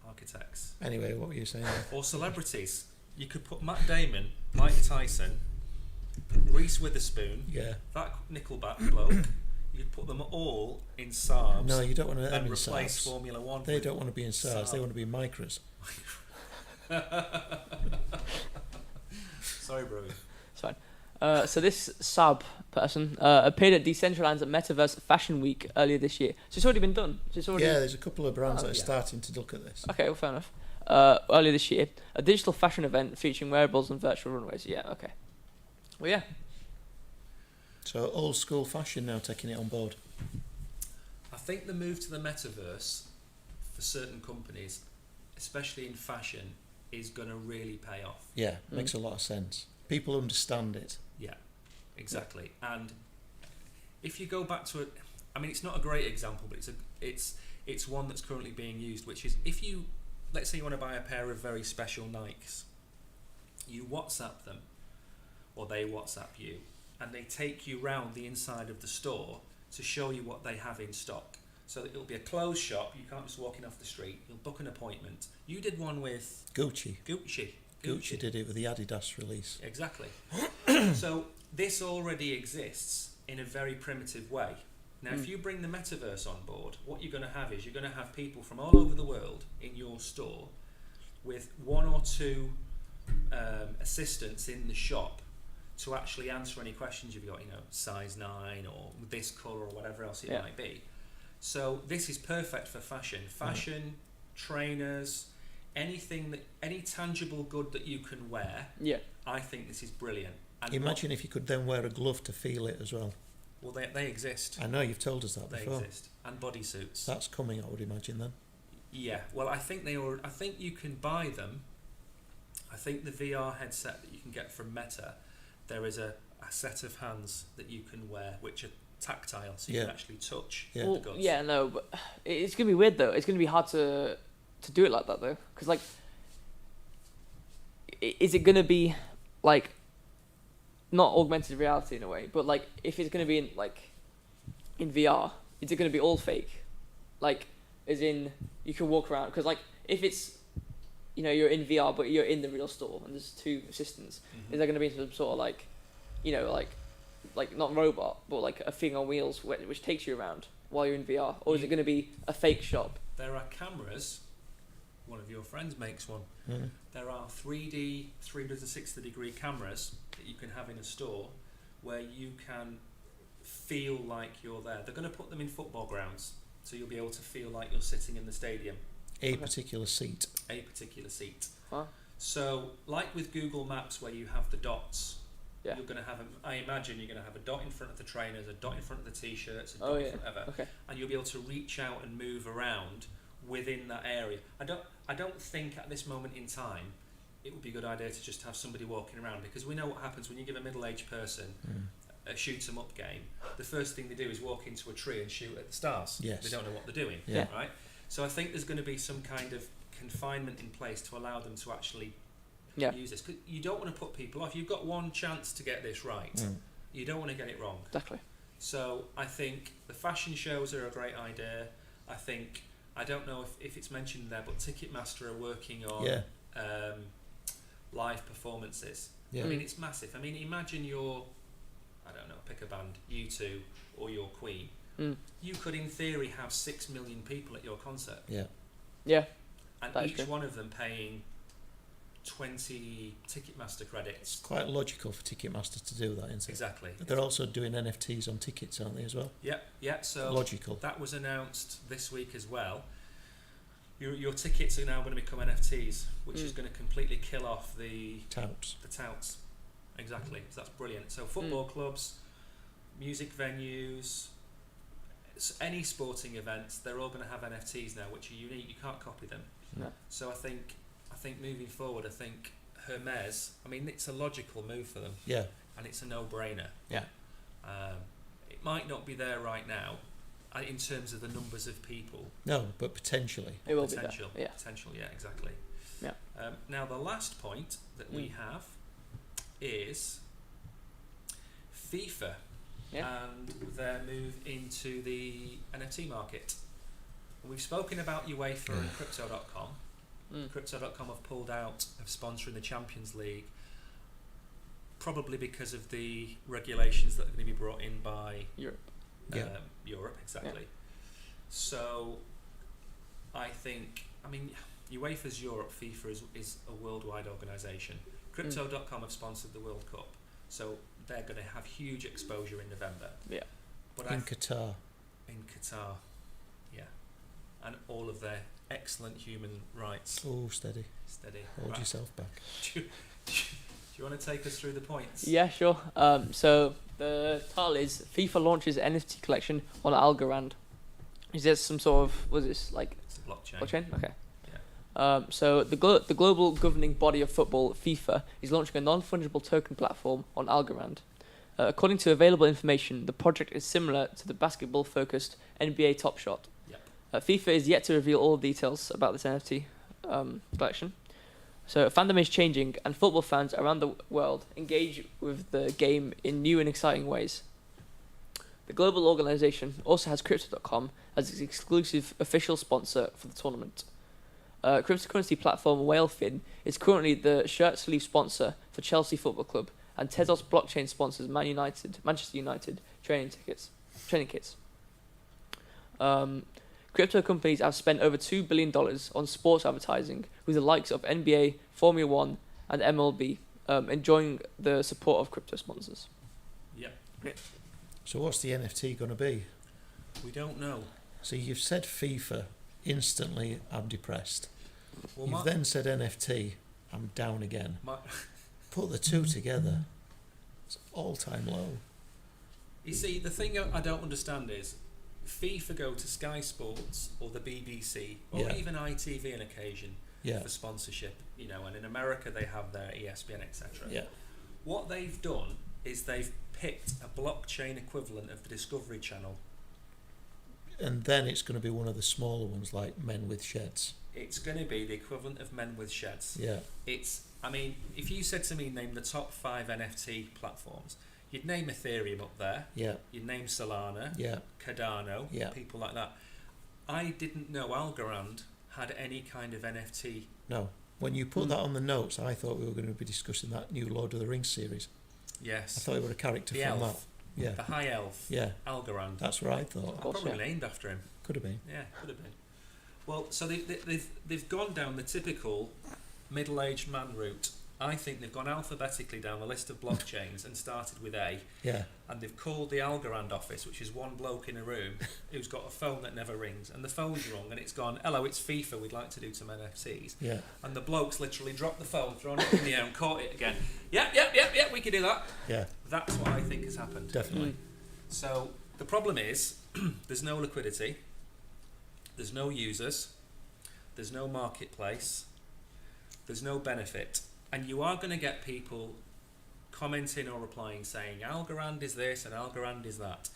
Speaker 1: Architects.
Speaker 2: Anyway, what were you saying there?
Speaker 1: Or celebrities. You could put Matt Damon, Mike Tyson, Reese Witherspoon, that Nickelback bloke. You could put them all in Saabs.
Speaker 2: No, you don't want to
Speaker 1: and replace Formula 1.
Speaker 2: They don't want to be in Saabs. They want to be in Micras.
Speaker 1: Sorry, bro.
Speaker 3: It's fine. So this Saab person appeared at Decentraland's Metaverse Fashion Week earlier this year. So it's already been done.
Speaker 2: There's a couple of brands that are starting to look at this.
Speaker 3: Okay, well, fair enough. Earlier this year, a digital fashion event featuring wearables and virtual runways. Yeah, okay. Well, yeah.
Speaker 2: So old school fashion now taking it on board.
Speaker 1: I think the move to the metaverse for certain companies, especially in fashion, is going to really pay off.
Speaker 2: Yeah, makes a lot of sense. People understand it.
Speaker 1: Yeah, exactly. And if you go back to it, I mean, it's not a great example, but it's one that's currently being used, which is if you, let's say you want to buy a pair of very special Nikes, you WhatsApp them, or they WhatsApp you, and they take you round the inside of the store to show you what they have in stock. So it'll be a closed shop. You can't just walk in off the street. You'll book an appointment. You did one with
Speaker 2: Gucci.
Speaker 1: Gucci
Speaker 2: did it with the Adidas release.
Speaker 1: Exactly. So this already exists in a very primitive way. Now, if you bring the metaverse on board, what you're going to have is you're going to have people from all over the world in your store with one or two assistants in the shop to actually answer any questions you've got, size 9 or this colour or whatever else it might be. So this is perfect for fashion, trainers, any tangible good that you can wear. Yeah. I think this is brilliant. And
Speaker 2: imagine if you could then wear a glove to feel it as well.
Speaker 1: Well, they exist.
Speaker 2: I know, you've told us that before.
Speaker 1: They exist. And bodysuits.
Speaker 2: That's coming, I would imagine, then.
Speaker 1: Yeah. Well, I think you can buy them. I think the VR headset that you can get from Meta, there is a set of hands that you can wear which are tactile, so you can actually touch the goods.
Speaker 3: Yeah, no, but it's going to be weird, though. It's going to be hard to do it like that, though. Because, is it going to be, not augmented reality in a way, but, if it's going to be in VR, is it going to be all fake? As in, you can walk around. Because, if it's, you're in VR, but you're in the real store, and there's two assistants, is there going to be some sort of, like not robot, but like a thing on wheels which takes you around while you're in VR, or is it going to be a fake shop?
Speaker 1: There are cameras. One of your friends makes one.
Speaker 2: Mm.
Speaker 1: There are 3D 360 degree cameras that you can have in a store where you can feel like you're there. They're going to put them in football grounds, so you'll be able to feel like you're sitting in the stadium.
Speaker 2: A particular seat.
Speaker 1: A particular seat.
Speaker 3: Huh?
Speaker 1: So, like with Google Maps, where you have the dots,
Speaker 3: Yeah.
Speaker 1: you're going to have, I imagine you're going to have a dot in front of the trainers, a dot in front of the t-shirts, a dot
Speaker 3: Oh
Speaker 1: in
Speaker 3: yeah.
Speaker 1: front of whatever,
Speaker 3: Okay.
Speaker 1: and you'll be able to reach out and move around within that area. I don't think at this moment in time it would be a good idea to just have somebody walking around, because we know what happens when you give a middle-aged person a shoot 'em up game. The first thing they do is walk into a tree and shoot at the stars.
Speaker 2: Yes.
Speaker 1: They don't know what they're doing.
Speaker 2: Yeah.
Speaker 1: Right. So I think there's going to be some kind of confinement in place to allow them to actually use this. 'Cause you don't want to put people off. You've got one chance to get this right. You don't want to get it wrong.
Speaker 3: Exactly.
Speaker 1: So I think the fashion shows are a great idea. I don't know if it's mentioned there, but Ticketmaster are working on live performances.
Speaker 2: Yeah.
Speaker 1: I mean, it's massive. I mean, imagine I don't know, pick a band, U2 or your Queen. You could, in theory, have 6 million people at your concert.
Speaker 2: Yeah.
Speaker 3: Yeah.
Speaker 1: And
Speaker 3: That is
Speaker 1: each
Speaker 3: true.
Speaker 1: one of them paying 20 Ticketmaster credits.
Speaker 2: Quite logical for Ticketmaster to do that, isn't it?
Speaker 1: Exactly.
Speaker 2: They're also doing NFTs on tickets, aren't they, as well?
Speaker 1: Yeah. So
Speaker 2: Logical.
Speaker 1: that was announced this week as well. Your tickets are now going to become NFTs, which is going to completely kill off the
Speaker 2: Touts.
Speaker 1: touts. Exactly. So that's brilliant. So football clubs, music venues, any sporting events, they're all going to have NFTs now, which are unique. You can't copy them.
Speaker 3: No.
Speaker 1: So I think moving forward, Hermes, I mean, it's a logical move for them.
Speaker 2: Yeah.
Speaker 1: And it's a no-brainer.
Speaker 2: Yeah.
Speaker 1: It might not be there right now in terms of the numbers of people.
Speaker 2: No, but potentially.
Speaker 3: It will
Speaker 1: Potential.
Speaker 3: be there. Yeah.
Speaker 1: Potential, yeah, exactly.
Speaker 3: Yeah.
Speaker 1: Now, the last point that we have is FIFA and their move into the NFT market. We've spoken about UEFA and Crypto.com. Crypto.com have pulled out of sponsoring the Champions League, probably because of the regulations that are going to be brought in by
Speaker 3: Europe.
Speaker 1: Europe, exactly. So I mean, UEFA's Europe, FIFA is a worldwide organisation. Crypto.com have sponsored the World Cup, so they're going to have huge exposure in November.
Speaker 3: Yeah.
Speaker 1: But
Speaker 2: Qatar.
Speaker 1: In Qatar, yeah. And all of their excellent human rights.
Speaker 2: Oh, steady. Hold yourself back.
Speaker 1: Do you want to take us through the points?
Speaker 3: Yeah, sure. So the title is FIFA launches NFT collection on Algorand. Is there some sort of, what is this, like?
Speaker 1: It's a blockchain.
Speaker 3: Blockchain? Okay.
Speaker 1: Yeah.
Speaker 3: So the global governing body of football, FIFA, is launching a non-fungible token platform on Algorand. According to available information, the project is similar to the basketball-focused NBA Top Shot.
Speaker 1: Yep.
Speaker 3: FIFA is yet to reveal all details about this NFT collection. So fandom is changing, and football fans around the world engage with the game in new and exciting ways. The global organisation also has Crypto.com as its exclusive official sponsor for the tournament. Cryptocurrency platform Whalefin is currently the shirt sleeve sponsor for Chelsea Football Club, and Tezos blockchain sponsors Manchester United training kits. Crypto companies have spent over $2 billion on sports advertising, with the likes of NBA, Formula One, and MLB enjoying the support of crypto sponsors.
Speaker 1: Yep.
Speaker 2: So what's the NFT going to be?
Speaker 1: We don't know.
Speaker 2: So you've said FIFA, instantly I'm depressed.
Speaker 1: Well,
Speaker 2: You've then said NFT, I'm down again.
Speaker 1: my
Speaker 2: Put the two together, it's all-time low.
Speaker 1: You see, the thing I don't understand is FIFA go to Sky Sports or the BBC or
Speaker 2: Yeah.
Speaker 1: even ITV on occasion
Speaker 2: Yeah,
Speaker 1: for sponsorship, and in America they have their ESPN, etc.
Speaker 2: yeah,
Speaker 1: What they've done is they've picked a blockchain equivalent of the Discovery Channel.
Speaker 2: and then it's going to be one of the smaller ones like Men with Sheds.
Speaker 1: It's going to be the equivalent of Men with Sheds.
Speaker 2: Yeah,
Speaker 1: I mean, if you said to me, name the top 5 NFT platforms, you'd name Ethereum up there.
Speaker 2: yeah,
Speaker 1: You'd name Solana,
Speaker 2: yeah,
Speaker 1: Cardano,
Speaker 2: Yeah.
Speaker 1: people like that. I didn't know Algorand had any kind of NFT.
Speaker 2: no. When you put that on the notes, I thought we were going to be discussing that new Lord of the Rings series. I
Speaker 1: Yes.
Speaker 2: thought it were a character
Speaker 1: The
Speaker 2: from
Speaker 1: elf.
Speaker 2: Yeah.
Speaker 1: The High Elf.
Speaker 2: Yeah.
Speaker 1: Algorand.
Speaker 2: That's what I thought.
Speaker 3: course,
Speaker 1: Probably
Speaker 3: yeah.
Speaker 1: named after him.
Speaker 2: Could have been.
Speaker 1: Yeah, could have been. Well, so they've gone down the typical middle-aged man route. I think they've gone alphabetically down the list of blockchains and started with A.
Speaker 2: Yeah.
Speaker 1: And they've called the Algorand office, which is one bloke in a room who's got a phone that never rings, and the phone's rung, and it's gone, hello, it's FIFA, we'd like to do some NFTs.
Speaker 2: Yeah.
Speaker 1: And the bloke's literally dropped the phone, thrown it in the air and caught it again. Yep, we can do that.
Speaker 2: Yeah.
Speaker 1: That's what I think has happened.
Speaker 2: Definitely.
Speaker 1: So the problem is, there's no liquidity, there's no users, there's no marketplace, there's no benefit. And you are going to get people commenting or replying saying Algorand is this and Algorand is that.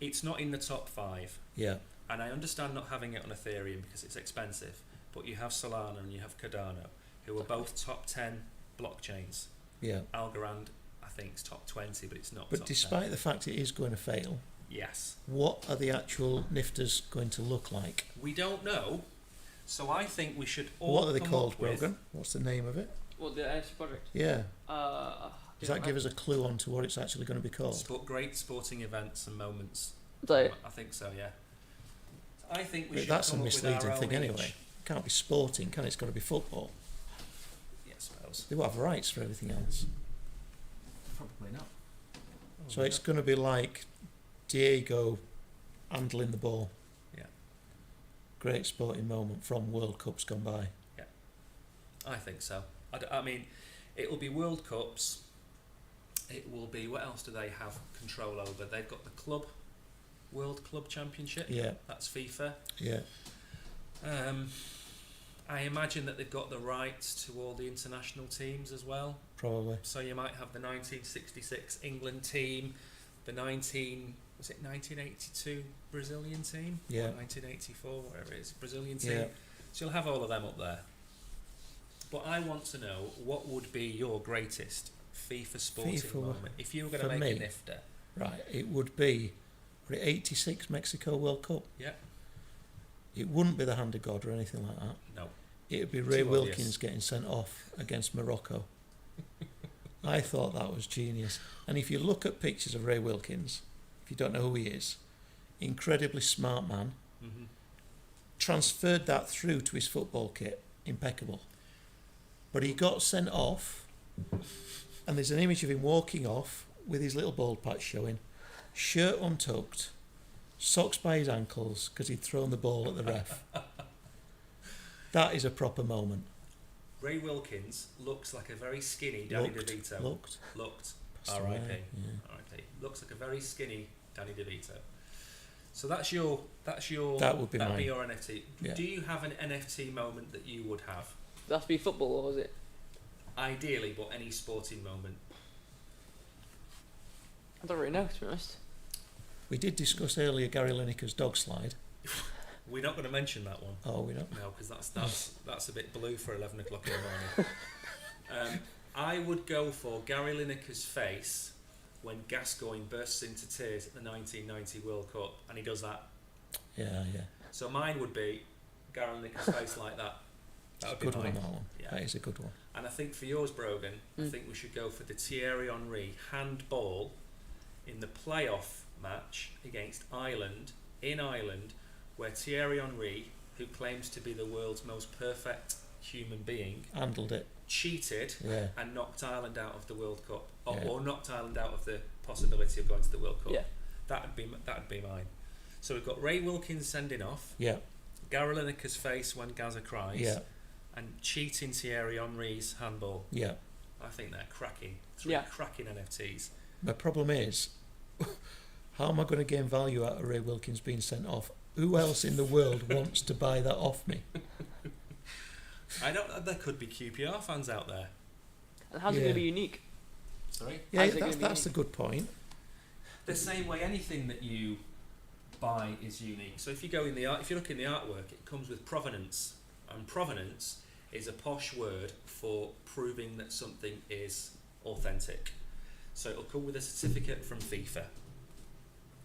Speaker 1: It's not in the top 5.
Speaker 2: Yeah.
Speaker 1: And I understand not having it on Ethereum because it's expensive. But you have Solana and you have Cardano, who are both top 10 blockchains.
Speaker 2: Yeah.
Speaker 1: Algorand, I think, is top 20, but it's not
Speaker 2: But
Speaker 1: top
Speaker 2: despite
Speaker 1: 10.
Speaker 2: the fact it is going to fail,
Speaker 1: Yes.
Speaker 2: what are the actual NFTs going to look like?
Speaker 1: We don't know. So I think we should all
Speaker 2: What are they
Speaker 1: come
Speaker 2: called,
Speaker 1: up with-
Speaker 2: Brogan? What's the name of it?
Speaker 3: Well, the NFT project.
Speaker 2: Yeah. Does
Speaker 3: Yeah,
Speaker 2: that give us a clue on to what it's actually going to be called?
Speaker 1: Great sporting events and moments.
Speaker 3: So,
Speaker 1: I think so, yeah. I think we
Speaker 2: But
Speaker 1: should
Speaker 2: that's a
Speaker 1: come up with
Speaker 2: misleading
Speaker 1: our
Speaker 2: thing
Speaker 1: own
Speaker 2: anyway.
Speaker 1: each.
Speaker 2: It can't be sporting, can it? It's got to be football.
Speaker 1: Yeah, I suppose.
Speaker 2: They will have rights for everything else.
Speaker 1: Probably not.
Speaker 2: So it's going to be like Diego handling the ball.
Speaker 1: Yeah.
Speaker 2: Great sporting moment from World Cups gone by.
Speaker 1: I think so. I mean, it will be World Cups. It will be, what else do they have control over? They've got the World Club Championship.
Speaker 2: Yeah.
Speaker 1: That's FIFA.
Speaker 2: Yeah.
Speaker 1: I imagine that they've got the rights to all the international teams as well.
Speaker 2: Probably.
Speaker 1: So you might have the 1966 England team, the 1982 Brazilian team?
Speaker 2: Yeah.
Speaker 1: Or 1984, whatever it is, Brazilian team.
Speaker 2: Yeah.
Speaker 1: So you'll have all of them up there. But I want to know, what would be your greatest FIFA sporting moment? If you were going to
Speaker 2: for
Speaker 1: make
Speaker 2: me,
Speaker 1: a nifter.
Speaker 2: Right. It would be the 86 Mexico World Cup.
Speaker 1: Yeah.
Speaker 2: It wouldn't be the hand of God or anything like that.
Speaker 1: No.
Speaker 2: It would be Ray
Speaker 1: Too
Speaker 2: Wilkins
Speaker 1: obvious.
Speaker 2: getting sent off against Morocco. I thought that was genius. And if you look at pictures of Ray Wilkins, if you don't know who he is, incredibly smart man,
Speaker 1: Mm-hmm.
Speaker 2: transferred that through to his football kit, impeccable. But he got sent off, and there's an image of him walking off with his little bald patch showing, shirt untucked, socks by his ankles because he'd thrown the ball at the ref. That is a proper moment.
Speaker 1: Ray Wilkins looks like a very skinny Danny DeVito.
Speaker 2: Looked. Passed away,
Speaker 1: R.I.P.
Speaker 2: yeah.
Speaker 1: R.I.P. Looks like a very skinny Danny DeVito. So that's your
Speaker 2: That would be
Speaker 1: that'd
Speaker 2: mine.
Speaker 1: be your NFT.
Speaker 2: Yeah.
Speaker 1: Do you have an NFT moment that you would have?
Speaker 3: does that have to be football, or is it?
Speaker 1: Ideally, but any sporting moment.
Speaker 3: I don't really know, to be honest.
Speaker 2: We did discuss earlier Gary Lineker's dog slide.
Speaker 1: We're not going to mention that one.
Speaker 2: Oh, we don't.
Speaker 1: No, because that's a bit blue for 11 o'clock in the morning. I would go for Gary Lineker's face when Gascoigne bursts into tears at the 1990 World Cup, and he does that.
Speaker 2: Yeah.
Speaker 1: So mine would be Gary Lineker's face like that. That would be
Speaker 2: Good one,
Speaker 1: mine.
Speaker 2: that one.
Speaker 1: Yeah.
Speaker 2: That is a good one.
Speaker 1: And I think for yours, Brogan, I think we should go for the Thierry Henry handball in the playoff match against Ireland, in Ireland, where Thierry Henry, who claims to be the world's most perfect human being,
Speaker 2: Handled it.
Speaker 1: cheated
Speaker 2: Yeah.
Speaker 1: and knocked Ireland out of the World Cup,
Speaker 2: Yeah.
Speaker 1: or knocked Ireland out of the possibility of going to the World Cup.
Speaker 3: Yeah.
Speaker 1: That'd be mine. So we've got Ray Wilkins sending off,
Speaker 2: Yeah.
Speaker 1: Gary Lineker's face when Gaza cries,
Speaker 2: Yeah.
Speaker 1: and cheating Thierry Henry's handball.
Speaker 2: Yeah.
Speaker 1: I think they're cracking. Three
Speaker 3: Yeah.
Speaker 1: cracking NFTs.
Speaker 2: My problem is, how am I going to gain value out of Ray Wilkins being sent off? Who else in the world wants to buy that off me?
Speaker 1: I don't. There could be QPR fans out there.
Speaker 3: And how's it
Speaker 2: Yeah.
Speaker 3: going to be unique?
Speaker 1: Sorry.
Speaker 2: Yeah,
Speaker 3: How's it gonna be
Speaker 2: that's a
Speaker 3: unique?
Speaker 2: good point.
Speaker 1: The same way anything that you buy is unique. So if you go in the art, if you look in the artwork, it comes with provenance, and provenance is a posh word for proving that something is authentic. So it'll come with a certificate from FIFA,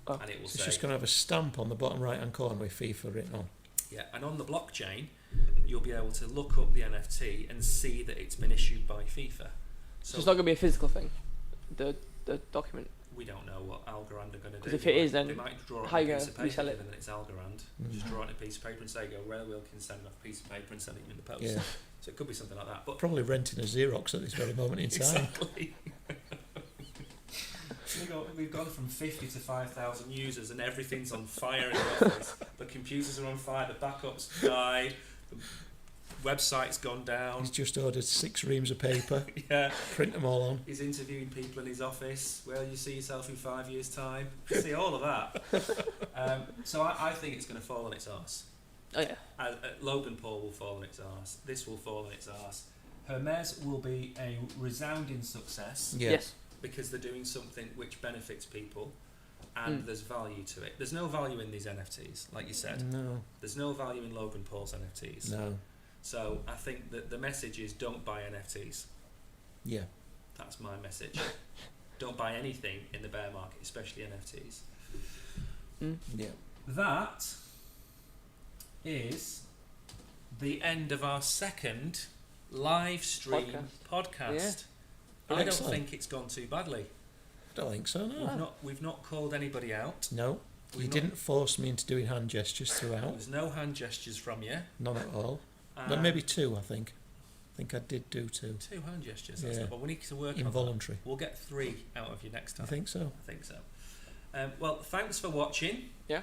Speaker 3: Oh.
Speaker 1: and it will
Speaker 2: So
Speaker 1: say,
Speaker 2: it's just going to have a stamp on the bottom right hand corner with FIFA written on.
Speaker 1: yeah. And on the blockchain, you'll be able to look up the NFT and see that it's been issued by FIFA.
Speaker 3: So it's not going to be a physical thing, the document.
Speaker 1: we don't know what Algorand are going to do.
Speaker 3: Because if it is, then
Speaker 1: they might draw it
Speaker 3: how
Speaker 1: on a
Speaker 3: you
Speaker 1: piece
Speaker 3: gonna
Speaker 1: of paper,
Speaker 3: resell it?
Speaker 1: given that it's Algorand. Just draw it on a piece of paper and say, go, Ray Wilkins send off a piece of paper and send it in the post.
Speaker 2: Yeah.
Speaker 1: So it could be something like that. But
Speaker 2: Probably renting a Xerox at this very moment in time.
Speaker 1: exactly. We've gone from 50 to 5,000 users and everything's on fire in the office. The computers are on fire, the backups died, the website's gone down.
Speaker 2: He's just ordered 6 reams of paper.
Speaker 1: Yeah.
Speaker 2: Print them all on.
Speaker 1: He's interviewing people in his office. Where you see yourself in 5 years' time? See all of that. So I think it's going to fall on its arse.
Speaker 3: Oh yeah.
Speaker 1: Logan Paul will fall on its arse. This will fall on its arse. Hermes will be a resounding success.
Speaker 2: Yeah.
Speaker 3: Yes.
Speaker 1: Because they're doing something which benefits people and there's value to it. There's no value in these NFTs, like you said.
Speaker 2: No.
Speaker 1: There's no value in Logan Paul's NFTs.
Speaker 2: No.
Speaker 1: So I think that the message is don't buy NFTs.
Speaker 2: Yeah.
Speaker 1: That's my message. Don't buy anything in the bear market, especially NFTs.
Speaker 2: Yeah.
Speaker 1: That is the end of our second live stream podcast.
Speaker 3: Yeah.
Speaker 1: I don't
Speaker 2: Excellent.
Speaker 1: think it's gone too badly.
Speaker 2: I don't think so, no.
Speaker 1: We've not called anybody out.
Speaker 2: No. You didn't force me into doing hand gestures throughout.
Speaker 1: There's no hand gestures from you.
Speaker 2: None at all. But maybe 2, I think. I think I did do 2.
Speaker 1: 2 hand gestures. That's
Speaker 2: Yeah.
Speaker 1: not, but we need to work
Speaker 2: Involuntary.
Speaker 1: on that. We'll get 3 out of you next time.
Speaker 2: I think so.
Speaker 1: I think so. Well, thanks for watching.
Speaker 3: Yeah.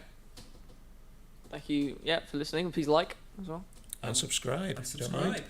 Speaker 3: Thank you. Yeah, for listening. Please like as well.
Speaker 2: And subscribe.
Speaker 1: And
Speaker 2: Don't mind.
Speaker 1: subscribe.